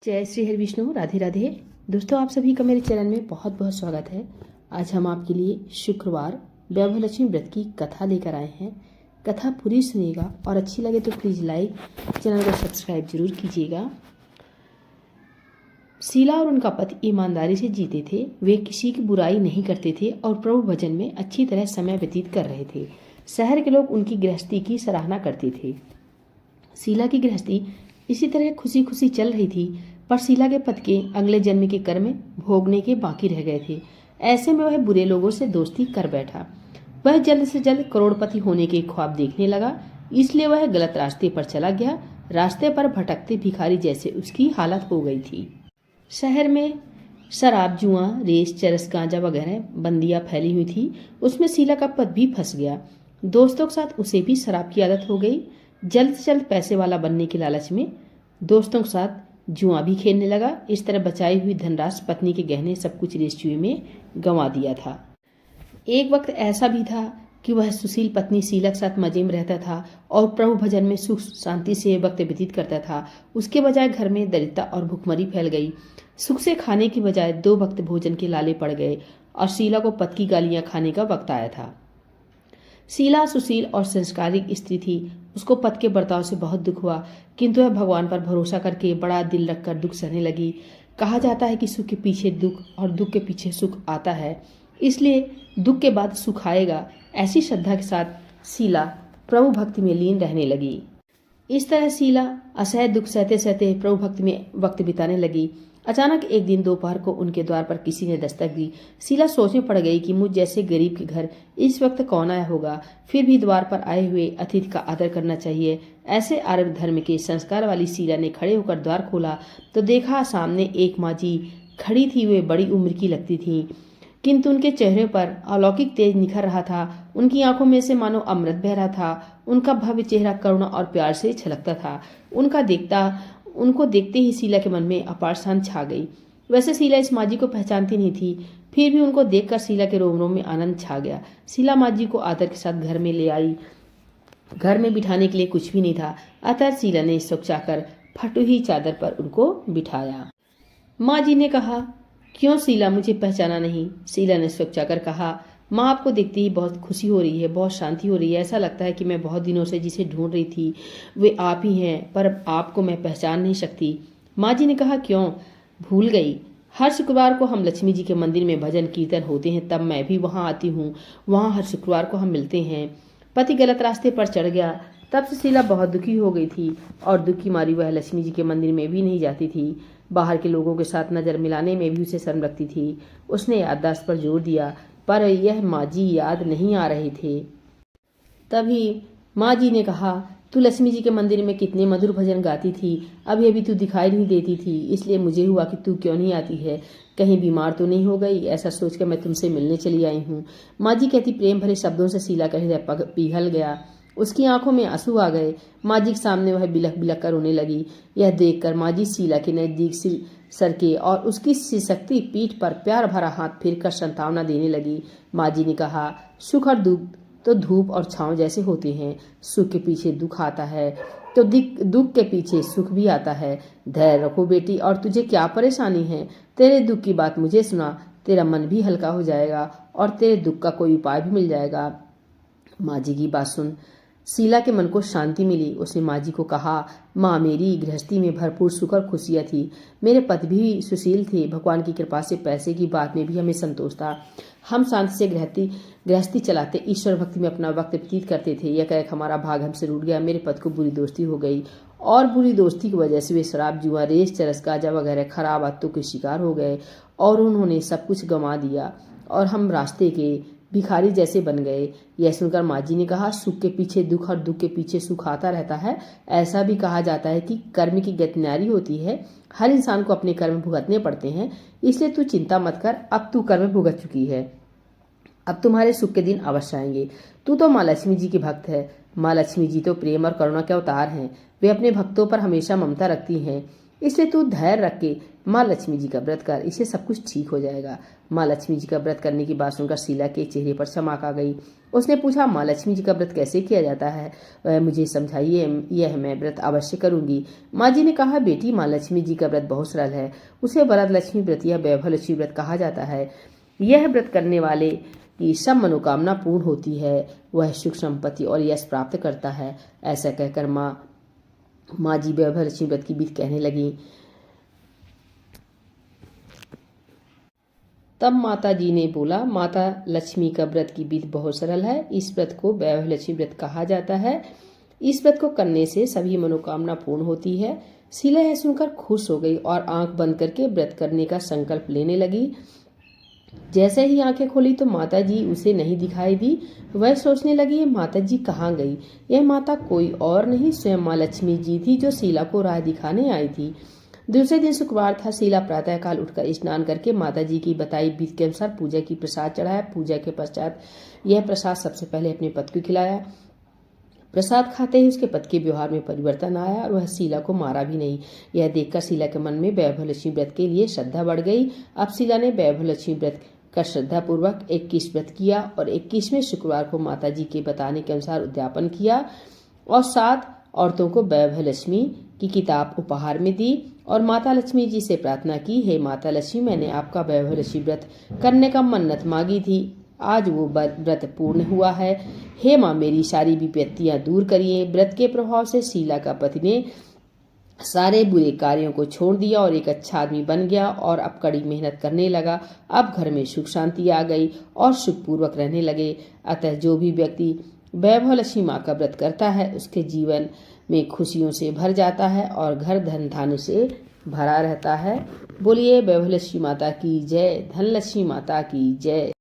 जय श्री हरि विष्णु, राधे राधे। दोस्तों, आप सभी का मेरे चैनल में बहुत बहुत स्वागत है। आज हम आपके लिए शुक्रवार वैभव लक्ष्मी व्रत की कथा लेकर आए हैं। कथा पूरी सुनिएगा और अच्छी लगे तो प्लीज़ लाइक, चैनल को सब्सक्राइब जरूर कीजिएगा। शीला और उनका पति ईमानदारी से जीते थे। वे किसी की बुराई नहीं करते थे और प्रभु भजन में अच्छी तरह समय व्यतीत कर रहे थे। शहर के लोग उनकी गृहस्थी की सराहना करते थे। शीला की गृहस्थी इसी तरह खुशी खुशी चल रही थी, पर शीला के पति के अगले जन्म के कर्म भोगने के बाकी रह गए थे। ऐसे में वह बुरे लोगों से दोस्ती कर बैठा। वह जल्द से जल्द करोड़पति होने के ख्वाब देखने लगा, इसलिए वह गलत रास्ते पर चला गया। रास्ते पर भटकते भिखारी जैसे उसकी हालत हो गई थी। शहर में शराब, जुआ, रेस, चरस, गांजा वगैरह बंदियां फैली हुई थी। उसमें शीला का पति भी फंस गया। दोस्तों के साथ उसे भी शराब की आदत हो गई। जल्द से जल्द पैसे वाला बनने के लालच में दोस्तों के साथ जुआ भी खेलने लगा। इस तरह बचाई हुई धनराशि, पत्नी के गहने, सब कुछ रेस जुए में गंवा दिया था। एक वक्त ऐसा भी था कि वह सुशील पत्नी शीला के साथ मजे में रहता था और प्रभु भजन में सुख शांति से वक्त व्यतीत करता था। उसके बजाय घर में दरिद्रता और भुखमरी फैल गई। सुख से खाने की बजाय 2 वक्त भोजन के लाले पड़ गए और शीला को पति की गालियां खाने का वक्त आया था। शीला सुशील और संस्कारिक स्त्री थी। उसको पति के बर्ताव से बहुत दुख हुआ, किंतु वह भगवान पर भरोसा करके बड़ा दिल रखकर दुख सहने लगी। कहा जाता है कि सुख के पीछे दुख और दुख के पीछे सुख आता है, इसलिए दुख के बाद सुख आएगा। ऐसी श्रद्धा के साथ शीला प्रभु भक्ति में लीन रहने लगी। इस तरह शीला असह्य दुख सहते सहते प्रभु भक्ति में वक्त बिताने लगी। अचानक एक दिन दोपहर को उनके द्वार पर किसी ने दस्तक दी। शीला सोच में पड़ गई कि मुझ जैसे गरीब के घर इस वक्त कौन आया होगा। फिर भी द्वार पर आए हुए अतिथि का आदर करना चाहिए। ऐसे आर्य धर्म के संस्कार वाली शीला ने खड़े होकर द्वार खोला तो देखा सामने एक माँ जी खड़ी थी। वे बड़ी उम्र की लगती थी, किंतु उनके चेहरे पर अलौकिक तेज निखर रहा था। उनकी आंखों में से मानो अमृत बह रहा था। उनका भव्य चेहरा करुणा और प्यार से छलकता था। उनको देखते ही शीला के मन में अपार शांति छा गई। वैसे शीला इस माँ जी को पहचानती नहीं थी, फिर भी उनको देखकर शीला के रोम रोम में आनंद छा गया। शीला माँ जी को आदर के साथ घर में ले आई। घर में बिठाने के लिए कुछ भी नहीं था, अतः शीला ने सुखचाकर फटी हुई चादर पर उनको बिठाया। माँ जी ने कहा, क्यों शीला, मुझे पहचाना नहीं? शीला ने सुखचाकर कहा, माँ, आपको देखते ही बहुत खुशी हो रही है, बहुत शांति हो रही है। ऐसा लगता है कि मैं बहुत दिनों से जिसे ढूंढ रही थी वे आप ही हैं, पर आपको मैं पहचान नहीं सकती। माँ जी ने कहा, क्यों भूल गई? हर शुक्रवार को हम लक्ष्मी जी के मंदिर में भजन कीर्तन होते हैं, तब मैं भी वहाँ आती हूँ। वहाँ हर शुक्रवार को हम मिलते हैं। पति गलत रास्ते पर चढ़ गया, तब से शीला बहुत दुखी हो गई थी और दुखी मारी वह लक्ष्मी जी के मंदिर में भी नहीं जाती थी। बाहर के लोगों के साथ नजर मिलाने में भी उसे शर्म लगती थी। उसने याददाश्त पर जोर दिया, पर यह माँ जी याद नहीं आ रहे थे। तभी माँ जी ने कहा, तू लक्ष्मी जी के मंदिर में कितने मधुर भजन गाती थी, अभी अभी तू दिखाई नहीं देती थी, इसलिए मुझे हुआ कि तू क्यों नहीं आती है। कहीं बीमार तो नहीं हो गई? ऐसा सोचकर मैं तुमसे मिलने चली आई हूँ। माँ जी कहती प्रेम भरे शब्दों से शीला का हृदय पिघल गया। उसकी आंखों में आंसू आ गए। माँ जी के सामने वह बिलख बिलख कर रोने लगी। यह देखकर माँ जी शीला के नजदीक सिर सरके और उसकी सिसकती पीठ पर प्यार भरा हाथ फेर कर सांत्वना देने लगी। माँ जी ने कहा, सुख और दुख तो धूप और छांव जैसे होते हैं। सुख के पीछे दुख आता है तो दुख के पीछे सुख भी आता है। धैर्य रखो बेटी, और तुझे क्या परेशानी है? तेरे दुख की बात मुझे सुना, तेरा मन भी हल्का हो जाएगा और तेरे दुख का कोई उपाय भी मिल जाएगा। माँ जी की बात सुन शीला के मन को शांति मिली। उसने माँ जी को कहा, माँ, मेरी गृहस्थी में भरपूर सुख और खुशियाँ थी। मेरे पति भी सुशील थे। भगवान की कृपा से पैसे की बात में भी हमें संतोष था। हम शांति से गृहस्थी चलाते, ईश्वर भक्ति में अपना वक्त व्यतीत करते थे। यह कह हमारा भाग हमसे रूठ गया। मेरे पति को बुरी दोस्ती हो गई और बुरी दोस्ती की वजह से वे शराब, जुआ, रेस, चरस, गांजा वगैरह खराब आदतों के शिकार हो गए और उन्होंने सब कुछ गंवा दिया और हम रास्ते के भिखारी जैसे बन गए। यह सुनकर माँ जी ने कहा, सुख के पीछे दुख और दुख के पीछे सुख आता रहता है। ऐसा भी कहा जाता है कि कर्म की गति न्यारी होती है। हर इंसान को अपने कर्म भुगतने पड़ते हैं, इसलिए तू चिंता मत कर। अब तू कर्म भुगत चुकी है, अब तुम्हारे सुख के दिन अवश्य आएंगे। तू तो माँ लक्ष्मी जी की भक्त है। माँ लक्ष्मी जी तो प्रेम और करुणा के अवतार हैं। वे अपने भक्तों पर हमेशा ममता रखती हैं। इसलिए तू धैर्य रख के माँ लक्ष्मी जी का व्रत कर, इससे सब कुछ ठीक हो जाएगा। माँ लक्ष्मी जी का व्रत करने की बात सुनकर शीला के चेहरे पर चमक आ गई। उसने पूछा, माँ लक्ष्मी जी का व्रत कैसे किया जाता है, वह मुझे समझाइए, यह मैं व्रत अवश्य करूंगी। माँ जी ने कहा, बेटी माँ लक्ष्मी जी का व्रत बहुत सरल है, उसे वरद लक्ष्मी व्रत या वैभव लक्ष्मी व्रत कहा जाता है। यह व्रत करने वाले की सब मनोकामना पूर्ण होती है, वह सुख संपत्ति और यश प्राप्त करता है। ऐसा कहकर माँ जी वैभव लक्ष्मी व्रत की विधि कहने लगी। तब माता जी ने बोला, माता लक्ष्मी का व्रत की विधि बहुत सरल है, इस व्रत को वैभव लक्ष्मी व्रत कहा जाता है। इस व्रत को करने से सभी मनोकामना पूर्ण होती है। शीला यह सुनकर खुश हो गई और आंख बंद करके व्रत करने का संकल्प लेने लगी। जैसे ही आंखें खोली तो माता जी उसे नहीं दिखाई दी। वह सोचने लगी, ये माता जी कहाँ गई। यह माता कोई और नहीं, स्वयं माँ लक्ष्मी जी थी जो शीला को राह दिखाने आई थी। दूसरे दिन शुक्रवार था। शीला प्रातःकाल उठकर स्नान करके माता जी की बताई विधि के अनुसार पूजा की प्रसाद चढ़ाया। पूजा के पश्चात यह प्रसाद सबसे पहले अपने पति को खिलाया। प्रसाद खाते ही उसके पति के व्यवहार में परिवर्तन आया और वह शीला को मारा भी नहीं। यह देखकर शीला के मन में वैभव लक्ष्मी व्रत के लिए श्रद्धा बढ़ गई। अब शीला ने वैभव लक्ष्मी व्रत का श्रद्धा पूर्वक 21 व्रत किया और 21वें शुक्रवार को माता जी के बताने के अनुसार उद्यापन किया और 7 औरतों को वैभव लक्ष्मी की किताब उपहार में दी और माता लक्ष्मी जी से प्रार्थना की, हे माता लक्ष्मी, मैंने आपका वैभव लक्ष्मी व्रत करने का मन्नत मांगी थी, आज वो व्रत पूर्ण हुआ है। हे माँ, मेरी सारी विपत्तियां दूर करिए। व्रत के प्रभाव से शीला का पति ने सारे बुरे कार्यों को छोड़ दिया और एक अच्छा आदमी बन गया और अब कड़ी मेहनत करने लगा। अब घर में सुख शांति आ गई और सुखपूर्वक रहने लगे। अतः जो भी व्यक्ति वैभव लक्ष्मी माँ का व्रत करता है उसके जीवन में खुशियों से भर जाता है और घर धन धान्य से भरा रहता है। बोलिए वैभव लक्ष्मी माता की जय, धन लक्ष्मी माता की जय।